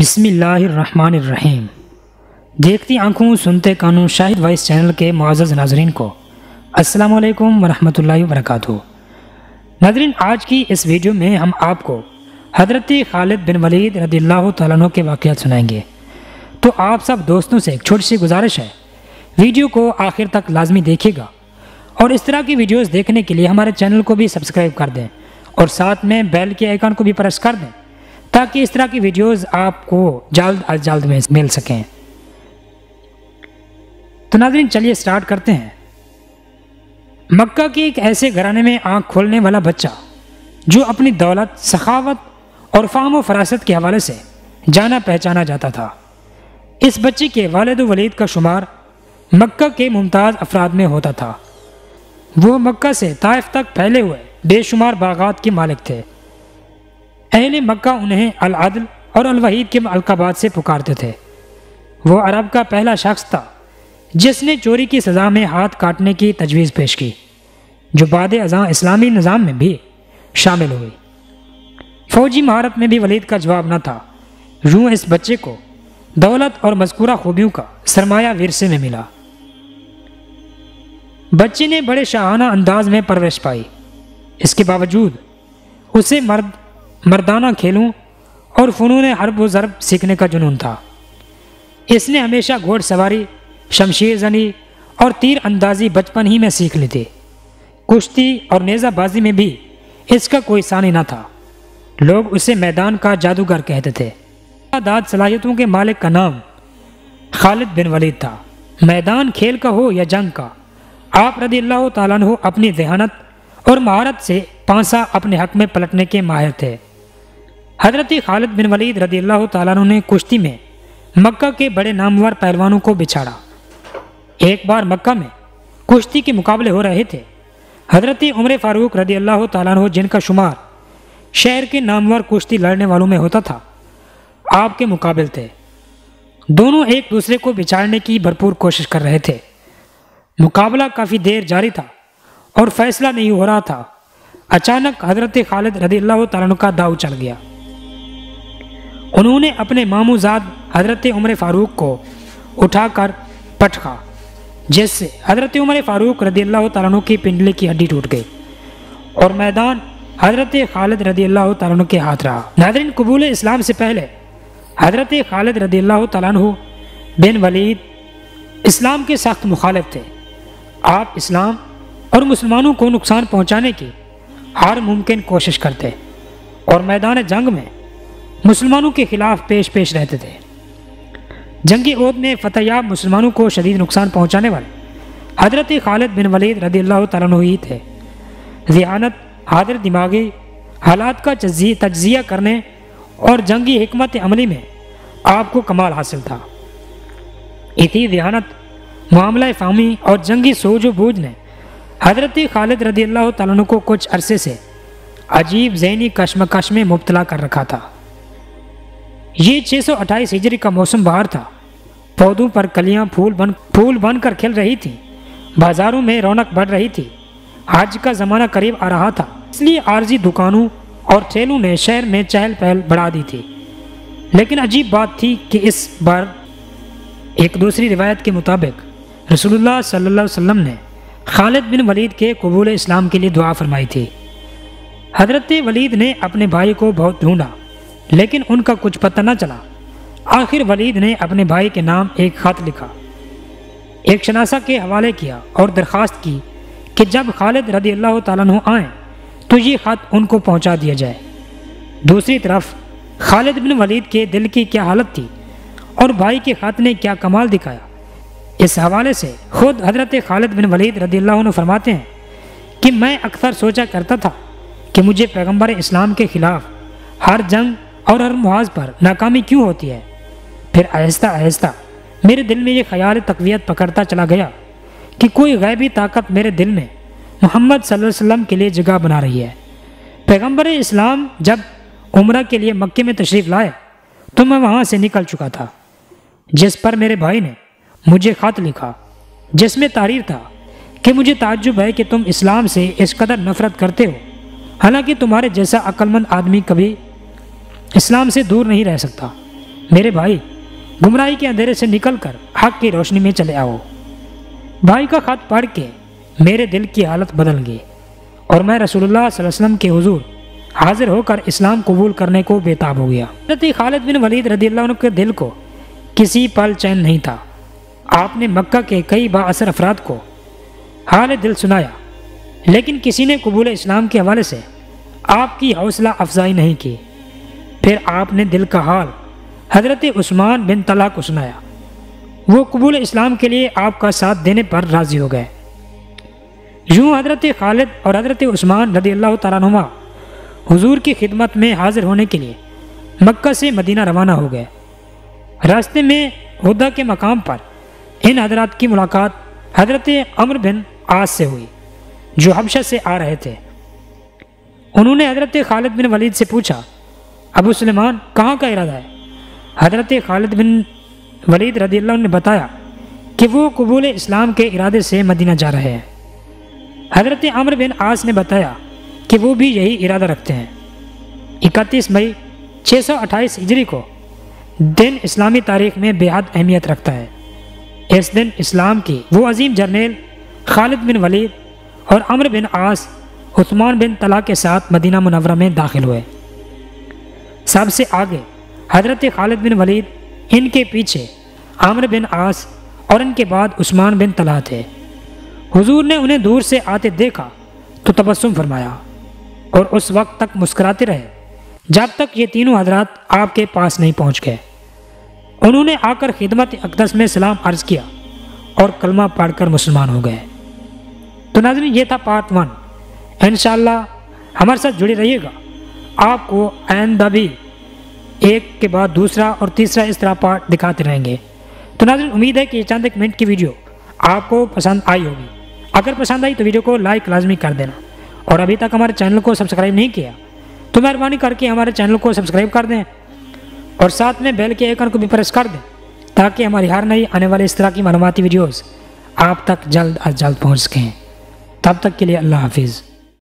بسم اللہ الرحمن الرحیم۔ دیکھتی آنکھوں سنتے کانوں شاہد وائس چینل کے معزز ناظرین کو السلام علیکم ورحمۃ اللہ وبرکاتہ۔ ناظرین، آج کی اس ویڈیو میں ہم آپ کو حضرت خالد بن ولید رضی اللہ تعالیٰ عنہ کے واقعات سنائیں گے۔ تو آپ سب دوستوں سے ایک چھوٹی سی گزارش ہے، ویڈیو کو آخر تک لازمی دیکھیے گا اور اس طرح کی ویڈیوز دیکھنے کے لیے ہمارے چینل کو بھی سبسکرائب کر دیں اور ساتھ میں بیل کے آئیکن کو بھی پریس کر دیں تاکہ اس طرح کی ویڈیوز آپ کو جلد از جلد میں مل سکیں۔ تو ناظرین چلیے سٹارٹ کرتے ہیں۔ مکہ کے ایک ایسے گھرانے میں آنکھ کھولنے والا بچہ جو اپنی دولت، سخاوت اور فہم و فراست کے حوالے سے جانا پہچانا جاتا تھا۔ اس بچے کے والد و ولید کا شمار مکہ کے ممتاز افراد میں ہوتا تھا۔ وہ مکہ سے طائف تک پھیلے ہوئے بے شمار باغات کے مالک تھے۔ اہل مکہ انہیں العدل اور الوحید کے القابات سے پکارتے تھے۔ وہ عرب کا پہلا شخص تھا جس نے چوری کی سزا میں ہاتھ کاٹنے کی تجویز پیش کی، جو بعد ازاں اسلامی نظام میں بھی شامل ہوئی۔ فوجی مہارت میں بھی ولید کا جواب نہ تھا، یوں اس بچے کو دولت اور مذکورہ خوبیوں کا سرمایہ ورثے میں ملا۔ بچے نے بڑے شاہانہ انداز میں پرورش پائی، اس کے باوجود اسے مردانہ کھیلوں اور فنون حرب و ضرب سیکھنے کا جنون تھا۔ اس نے ہمیشہ گھوڑ سواری، شمشیر زنی اور تیر اندازی بچپن ہی میں سیکھ لی تھی۔ کشتی اور نیزہ بازی میں بھی اس کا کوئی ثانی نہ تھا۔ لوگ اسے میدان کا جادوگر کہتے تھے۔ داد صلاحیتوں کے مالک کا نام خالد بن ولید تھا۔ میدان کھیل کا ہو یا جنگ کا، آپ رضی اللہ تعالیٰ عنہ اپنی ذہانت اور مہارت سے پانسا اپنے حق میں پلٹنے کے ماہر تھے۔ حضرت خالد بن ولید رضی اللہ تعالیٰ عنہ نے کشتی میں مکہ کے بڑے نامور پہلوانوں کو بچھاڑا۔ ایک بار مکہ میں کشتی کے مقابلے ہو رہے تھے۔ حضرت عمر فاروق رضی اللہ تعالیٰ عنہ، جن کا شمار شہر کے نامور کشتی لڑنے والوں میں ہوتا تھا، آپ کے مقابل تھے۔ دونوں ایک دوسرے کو بچھاڑنے کی بھرپور کوشش کر رہے تھے۔ مقابلہ کافی دیر جاری تھا اور فیصلہ نہیں ہو رہا تھا۔ اچانک حضرت خالد رضی اللہ تعالیٰ عنہ کا داؤ چل گیا۔ انہوں نے اپنے ماموں زاد حضرت عمر فاروق کو اٹھا کر پٹکا، جس سے حضرت عمر فاروق رضی اللہ تعالیٰ عنہ کی پنڈلی کی ہڈی ٹوٹ گئی اور میدان حضرت خالد رضی اللہ تعالیٰ عنہ کے ہاتھ رہا۔ ناظرین، قبول اسلام سے پہلے حضرت خالد رضی اللہ تعالیٰ عنہ بن ولید اسلام کے سخت مخالف تھے۔ آپ اسلام اور مسلمانوں کو نقصان پہنچانے کی ہر ممکن کوشش کرتے اور میدان جنگ میں مسلمانوں کے خلاف پیش رہتے تھے۔ جنگی عہد میں فتح یاب مسلمانوں کو شدید نقصان پہنچانے والے حضرت خالد بن ولید رضی اللہ تعالیٰ عنہ ہی تھے۔ ذہانت، حاضر دماغی، حالات کا تجزیہ کرنے اور جنگی حکمت عملی میں آپ کو کمال حاصل تھا۔ اسی ذہانت، معاملہ فہمی اور جنگی سوج و بوجھ نے حضرت خالد رضی اللہ تعالیٰ عنہ کو کچھ عرصے سے عجیب ذہنی کشمکش میں مبتلا کر رکھا تھا۔ یہ 628 ہجری کا موسم بہار تھا۔ پودوں پر کلیاں پھول بن کر کھل رہی تھیں، بازاروں میں رونق بڑھ رہی تھی۔ حج کا زمانہ قریب آ رہا تھا، اس لیے عارضی دکانوں اور ٹھیلوں نے شہر میں چہل پہل بڑھا دی تھی۔ لیکن عجیب بات تھی کہ اس بار ایک دوسری روایت کے مطابق رسول اللہ صلی اللہ علیہ وسلم نے خالد بن ولید کے قبول اسلام کے لیے دعا فرمائی تھی۔ حضرت ولید نے اپنے بھائی کو بہت ڈھونڈا لیکن ان کا کچھ پتہ نہ چلا۔ آخر ولید نے اپنے بھائی کے نام ایک خط لکھا، ایک شناسہ کے حوالے کیا اور درخواست کی کہ جب خالد رضی اللہ تعالیٰ عنہ آئیں تو یہ خط ان کو پہنچا دیا جائے۔ دوسری طرف خالد بن ولید کے دل کی کیا حالت تھی اور بھائی کے خط نے کیا کمال دکھایا، اس حوالے سے خود حضرت خالد بن ولید رضی اللہ عنہ فرماتے ہیں کہ میں اکثر سوچا کرتا تھا کہ مجھے پیغمبر اسلام کے خلاف ہر جنگ اور ہر محاذ پر ناکامی کیوں ہوتی ہے۔ پھر آہستہ آہستہ میرے دل میں یہ خیال تقویت پکڑتا چلا گیا کہ کوئی غیبی طاقت میرے دل میں محمد صلی اللہ علیہ وسلم کے لیے جگہ بنا رہی ہے۔ پیغمبر اسلام جب عمرہ کے لیے مکے میں تشریف لائے تو میں وہاں سے نکل چکا تھا، جس پر میرے بھائی نے مجھے خط لکھا جس میں تحریر تھا کہ مجھے تعجب ہے کہ تم اسلام سے اس قدر نفرت کرتے ہو، حالانکہ تمہارے جیسا عقل مند آدمی کبھی اسلام سے دور نہیں رہ سکتا۔ میرے بھائی گمراہی کے اندھیرے سے نکل کر حق کی روشنی میں چلے آؤ۔ بھائی کا خط پڑھ کے میرے دل کی حالت بدل گئی اور میں رسول اللہ صلی اللہ علیہ وسلم کے حضور حاضر ہو کر اسلام قبول کرنے کو بےتاب ہو گیا۔ حضرت خالد بن ولید رضی اللہ عنہ کے دل کو کسی پل چین نہیں تھا۔ آپ نے مکہ کے کئی با اثر افراد کو حال دل سنایا، لیکن کسی نے قبول اسلام کے حوالے سے آپ کی حوصلہ افزائی نہیں کی۔ پھر آپ نے دل کا حال حضرت عثمان بن طلحہ کو سنایا۔ وہ قبول اسلام کے لیے آپ کا ساتھ دینے پر راضی ہو گئے۔ یوں حضرت خالد اور حضرت عثمان رضی اللہ تعالیٰ عنہما حضور کی خدمت میں حاضر ہونے کے لیے مکہ سے مدینہ روانہ ہو گئے۔ راستے میں ہدہ کے مقام پر ان حضرات کی ملاقات حضرت عمرو بن عاص سے ہوئی، جو حبشہ سے آ رہے تھے۔ انہوں نے حضرت خالد بن ولید سے پوچھا، ابو سلیمان کہاں کا ارادہ ہے؟ حضرت خالد بن ولید رضی اللہ عنہ نے بتایا کہ وہ قبول اسلام کے ارادے سے مدینہ جا رہے ہیں۔ حضرت عمرو بن عاص نے بتایا کہ وہ بھی یہی ارادہ رکھتے ہیں۔ 31 مئی 628 ہجری کو دن اسلامی تاریخ میں بے حد اہمیت رکھتا ہے۔ اس دن اسلام کی وہ عظیم جرنیل خالد بن ولید اور عمرو بن عاص عثمان بن طلحہ کے ساتھ مدینہ منورہ میں داخل ہوئے۔ سب سے آگے حضرت خالد بن ولید، ان کے پیچھے عمرو بن عاص اور ان کے بعد عثمان بن طلحہ تھے۔ حضور نے انہیں دور سے آتے دیکھا تو تبسم فرمایا اور اس وقت تک مسکراتے رہے جب تک یہ تینوں حضرات آپ کے پاس نہیں پہنچ گئے۔ انہوں نے آ کر خدمت اقدس میں سلام عرض کیا اور کلمہ پڑھ کر مسلمان ہو گئے۔ تو ناظرین، یہ تھا پارٹ 1۔ انشاءاللہ ہمارے ساتھ جڑے رہیے گا، آپ کو آئندہ بھی ایک کے بعد دوسرا اور تیسرا اس طرح پارٹ دکھاتے رہیں گے۔ تو ناظرین، امید ہے کہ یہ چند ایک منٹ کی ویڈیو آپ کو پسند آئی ہوگی۔ اگر پسند آئی تو ویڈیو کو لائک لازمی کر دینا، اور ابھی تک ہمارے چینل کو سبسکرائب نہیں کیا تو مہربانی کر کے ہمارے چینل کو سبسکرائب کر دیں اور ساتھ میں بیل کے آئیکن کو بھی پریس کر دیں تاکہ ہماری ہر نئی آنے والے اس طرح کی معلوماتی ویڈیوز آپ تک جلد از جلد پہنچ سکیں۔ تب تک کے لیے اللہ حافظ۔